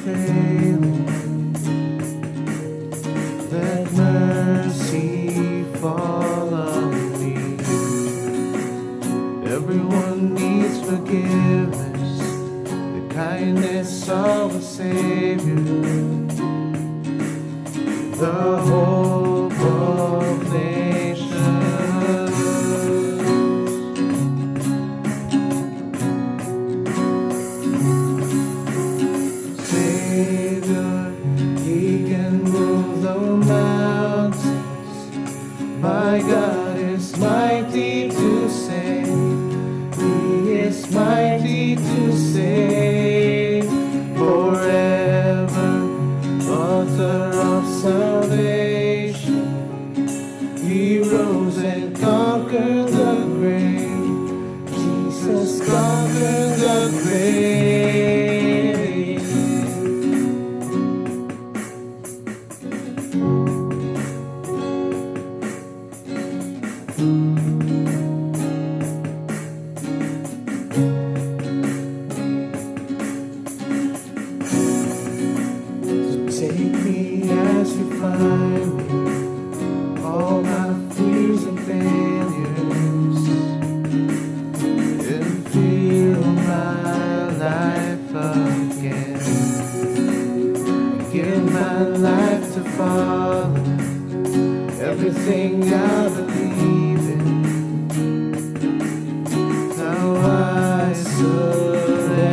failing. Let mercy fall on me. Everyone needs forgiveness, the kindness of a Savior, the hope of nations. Savior, He can move the mountains. My God is mighty to save. He is mighty to save forever. Author of salvation, He rose and conquered the grave. Jesus conquered the grave. Take me as you find me, all my fears and failures, and feel my life again. Give my life to follow everything I believe in. Now I surrender.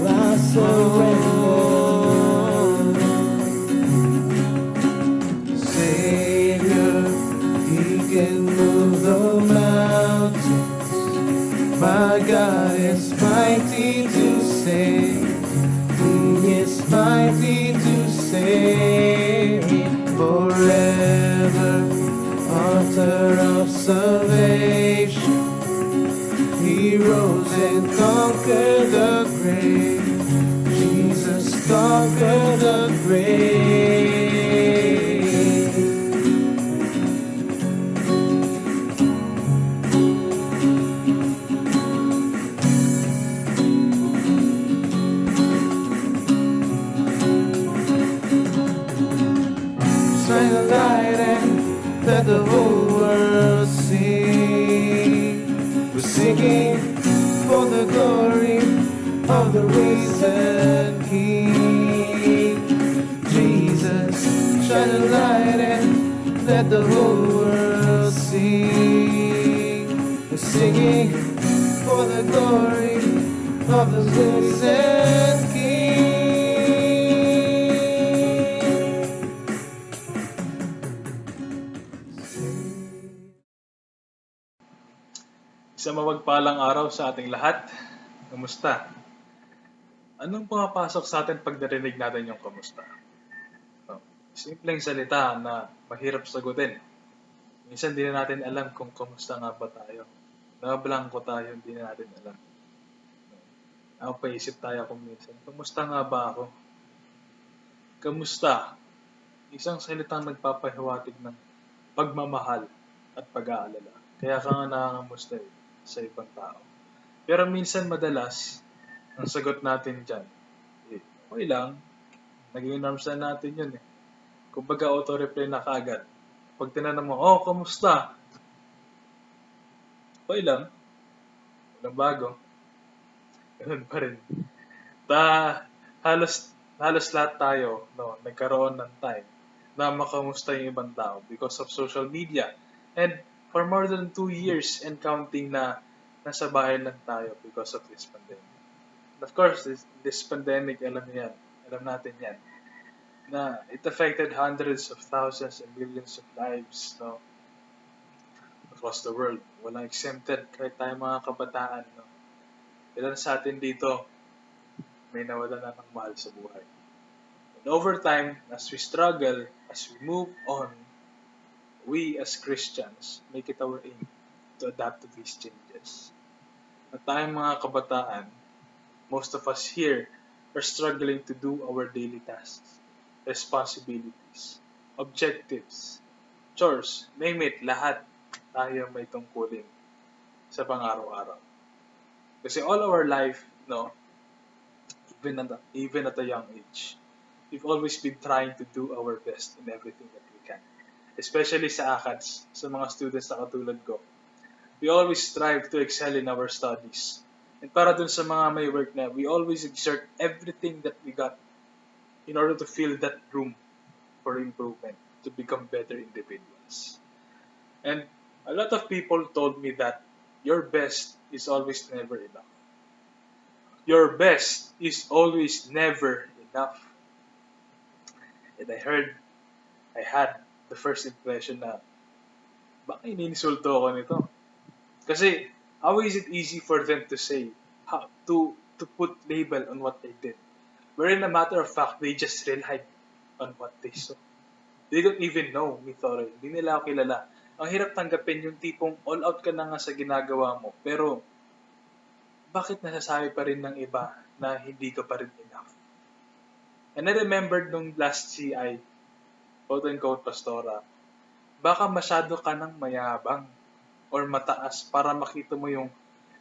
I surrender. Savior, He can move the mountains. My God is mighty to save. He is mighty to save forever. Author of salvation, He rose and conquered the grave. Jesus conquered the grave. Shine a light and let the whole world see. We're singing for the glory of the risen King. Jesus, shine a light and let the whole world see. We're singing for the glory of the risen King. Isang mapagpalang araw sa ating lahat. Kamusta? Anong pumapasok sa atin pag narinig natin yung kamusta? Simpleng salita na mahirap sagutin. Minsan di na natin alam kung kamusta nga ba tayo. Nakablangko tayo, hindi na natin alam. Napapaisip tayo kung minsan, kamusta nga ba ako? Kamusta? Isang salitang nagpapahiwatig ng pagmamahal at pag-aalala. Kaya ka nga nangangamusta sa ibang tao. Pero minsan madalas, ang sagot natin dyan, okay lang, naging norms na natin yun eh. Kumbaga auto-reply na kaagad. Pag tinanong mo, kamusta? Okay lang, walang bago. Ganun pa rin. Halos lahat tayo, nagkaroon ng time na makamusta yung ibang tao because of social media. And for more than 2 years and counting na nasa bahay lang tayo because of this pandemic. And of course, this pandemic, alam natin yan, na it affected hundreds of thousands and millions of lives, across the world. Walang exempted, kahit tayo mga kabataan, Ilan sa atin dito, may nawalan na ng mahal sa buhay. And over time, as we struggle, as we move on, we as Christians make it our aim to adapt to these changes. At tayong mga kabataan, most of us here are struggling to do our daily tasks, responsibilities, objectives, chores, name it, lahat tayo may tungkulin sa pang-araw-araw. Kasi all our life, even at a young age. We've always been trying to do our best in everything that we can. Especially sa ACADS, sa mga students na katulad ko. We always strive to excel in our studies. And para dun sa mga may work na, we always exert everything that we got in order to fill that room for improvement, to become better individuals. And a lot of people told me that your best is always never enough. Your best is always never enough. And I had the first impression na, baka iniinsulto ako nito? Kasi, how is it easy for them to say, how to put label on what they did? Wherein a matter of fact, they just relied on what they saw. They don't even know me thoroughly. Hindi nila ako kilala. Ang hirap tanggapin yung tipong all out ka na nga sa ginagawa mo. Pero, bakit nasasabi pa rin ng iba na hindi ka pa rin enough? And I remembered nung last CI, quote-unquote pastora, baka masyado ka nang mayabang or mataas para makita mo yung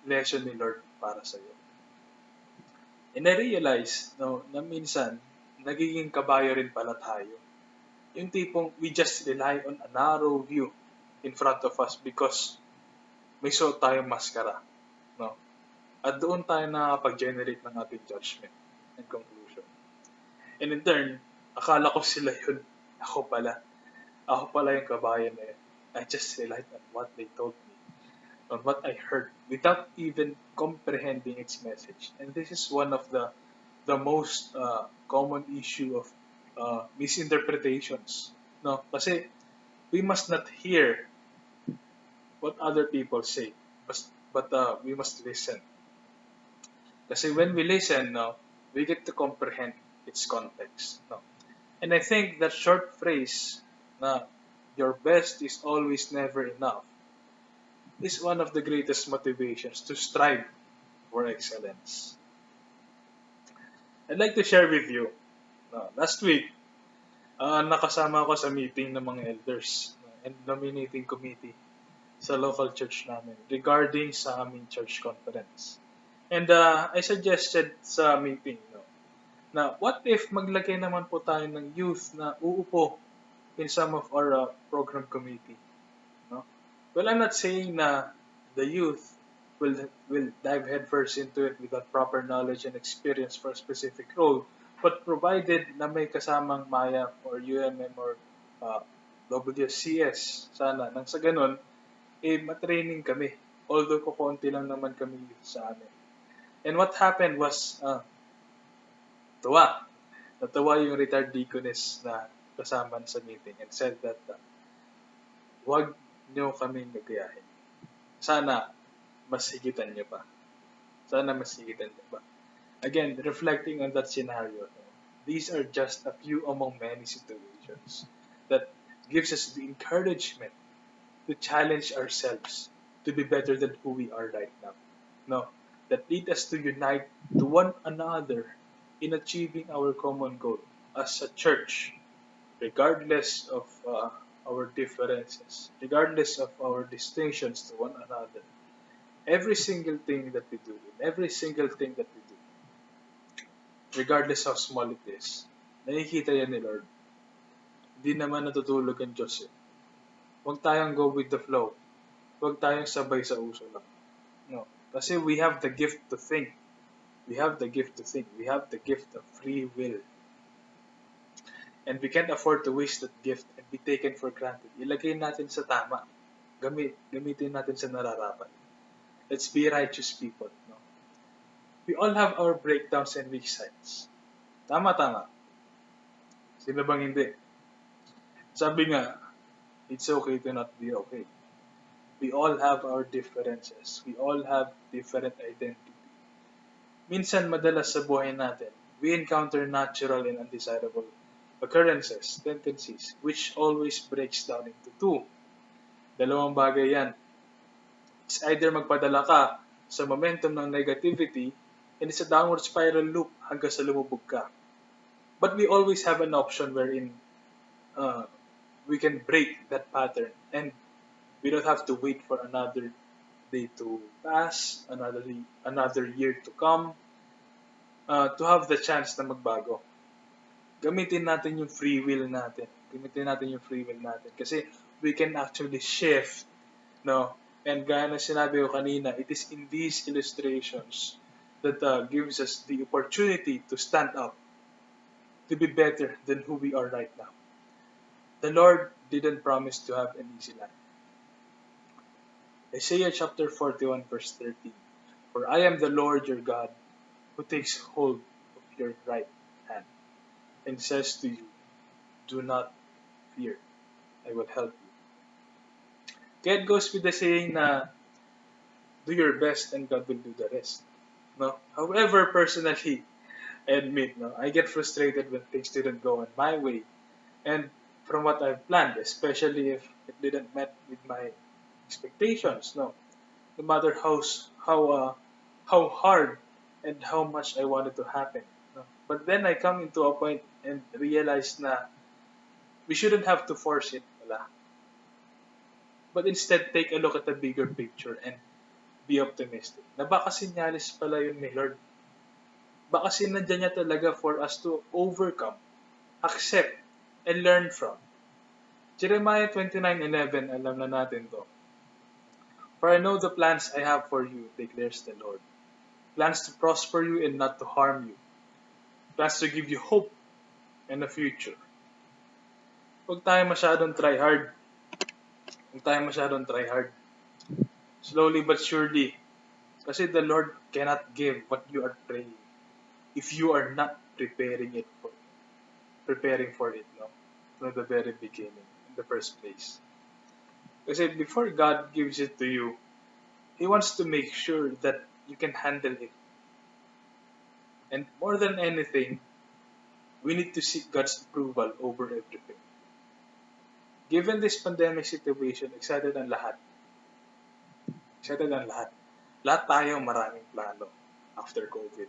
lesson ni Lord para sa'yo. And I realized na minsan, nagiging kabayo rin pala tayo. Yung tipong we just rely on a narrow view in front of us because may suot tayong maskara. No? At doon tayo nakakapag-generate ng ating judgment and conclusion. And in turn, akala ko sila yun. Ako pala yung kabayan na yun. I just relied on what they told me, on what I heard, without even comprehending its message. And this is one of the most common issue of misinterpretations. No? Kasi we must not hear what other people say, but we must listen. Kasi when we listen, we get to comprehend its context. No? And I think that short phrase na your best is always never enough is one of the greatest motivations to strive for excellence. I'd like to share with you, last week, nakasama ako sa meeting ng mga elders and nominating committee sa local church namin regarding sa aming church conference. And I suggested sa meeting na what if maglagay naman po tayo ng youth na uupo in some of our program committee. No? Well, I'm not saying na the youth will dive headfirst into it without proper knowledge and experience for a specific role, but provided na may kasamang Maya or UMM or WCS sana, nang sa ganun, matraining kami. Although kukunti lang naman kami sa amin. And what happened was, natawa yung retired deaconess na kasama sa meeting and said that, wag nyo kaming nagayahin. Sana mas higitan nyo pa. Again, reflecting on that scenario, these are just a few among many situations that gives us the encouragement to challenge ourselves to be better than who we are right now. No, that lead us to unite to one another in achieving our common goal as a church, regardless of our differences, regardless of our distinctions to one another. Every single thing that we do, regardless how small it is, nakikita yan ni Lord. Hindi naman natutulog ang Diyos. Huwag tayong go with the flow. Huwag tayong sabay sa uso lang. No. Kasi we have the gift to think. We have the gift of free will. And we can't afford to waste that gift and be taken for granted. Ilagay natin sa tama. Gamitin natin sa nararapat. Let's be righteous people. No? We all have our breakdowns and weak sides. Tama. Sino bang hindi? Sabi nga, it's okay to not be okay. We all have our differences. We all have different identity. Minsan, madalas sa buhay natin, we encounter natural and undesirable occurrences, tendencies, which always breaks down into two. Dalawang bagay yan. It's either magpadala ka sa momentum ng negativity and it's a downward spiral loop hanggang sa lumubog ka. But we always have an option wherein we can break that pattern and we don't have to wait for another day to pass, another year to come. to have the chance na magbago. Gamitin natin yung free will natin. Kasi we can actually shift, no? And gaya na sinabi ko kanina, it is in these illustrations that gives us the opportunity to stand up, to be better than who we are right now. The Lord didn't promise to have an easy life. Isaiah chapter 41 verse 13. For I am the Lord your God, who takes hold of your right hand and says to you, do not fear, I will help you. Kaya it goes with the saying na, do your best and God will do the rest. No? However, personally, I admit, no, I get frustrated when things didn't go on my way. And from what I've planned, especially if it didn't met with my expectations, no matter how hard and how much I wanted to happen. No? But then I come into a point and realize na we shouldn't have to force it, wala. But instead, take a look at the bigger picture and be optimistic. Na baka sinyalis pala yun ni Lord. Baka sinadya niya talaga for us to overcome, accept, and learn from. Jeremiah 29:11, alam na natin to. For I know the plans I have for you, declares the Lord. Plans to prosper you and not to harm you. Plans to give you hope and a future. Huwag tayo masyadong try hard. Slowly but surely. Kasi the Lord cannot give what you are praying if you are not preparing for it, no? From the very beginning, in the first place. Kasi before God gives it to you, He wants to make sure that you can handle it. And more than anything, we need to seek God's approval over everything. Given this pandemic situation, excited ang lahat. Lahat tayo maraming plano after COVID.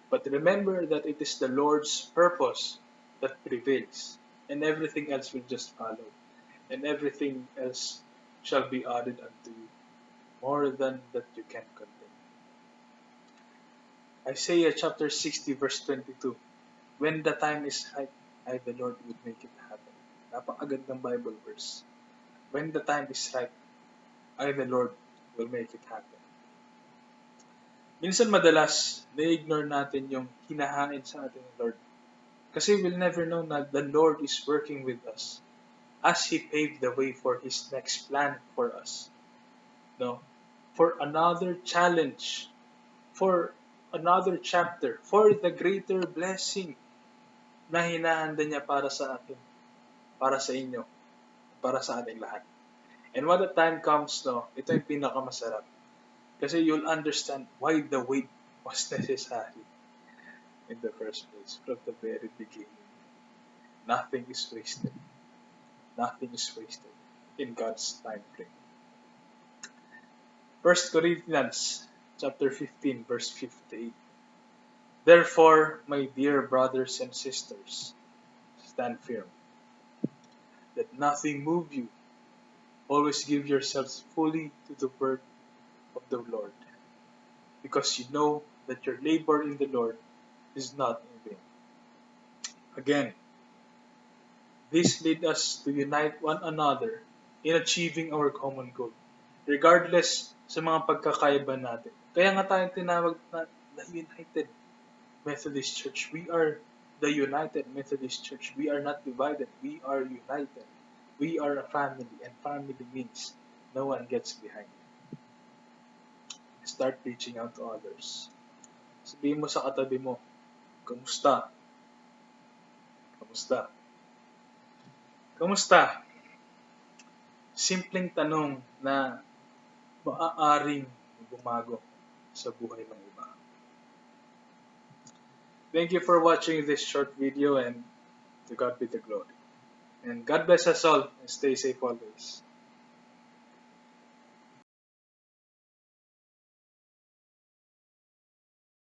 But remember that it is the Lord's purpose that prevails, and everything else will just follow. And everything else shall be added unto you, more than that you can contain. Isaiah chapter 60 verse 22. When the time is right, I, the Lord, would make it happen. Napakagandang Bible verse. When the time is right, I, the Lord, will make it happen. Minsan madalas, na-ignore natin yung hinahain sa atin ng Lord. Kasi we'll never know na the Lord is working with us as He paved the way for His next plan for us. No? For another challenge, for another chapter, for the greater blessing na hinahanda niya para sa atin, para sa inyo, para sa ating lahat. And when the time comes, no, ito yung pinakamasarap. Kasi you'll understand why the wait was necessary in the first place, from the very beginning. Nothing is wasted. Nothing is wasted in God's time frame. 1 Corinthians chapter 15, verse 58. Therefore, my dear brothers and sisters, stand firm. Let nothing move you. Always give yourselves fully to the work of the Lord, because you know that your labor in the Lord is not in vain. Again, this leads us to unite one another in achieving our common goal, regardless sa mga pagkakaiba natin. Kaya nga tayo tinawag na the United Methodist Church. We are the United Methodist Church. We are not divided. We are united. We are a family, and family means no one gets behind. Start reaching out to others. Sabihin mo sa katabi mo, kamusta? Kamusta? Kamusta? Simpleng tanong na maaaring bumago sa buhay ng iba. Thank you for watching this short video, and to God be the glory. And God bless us all, and stay safe always.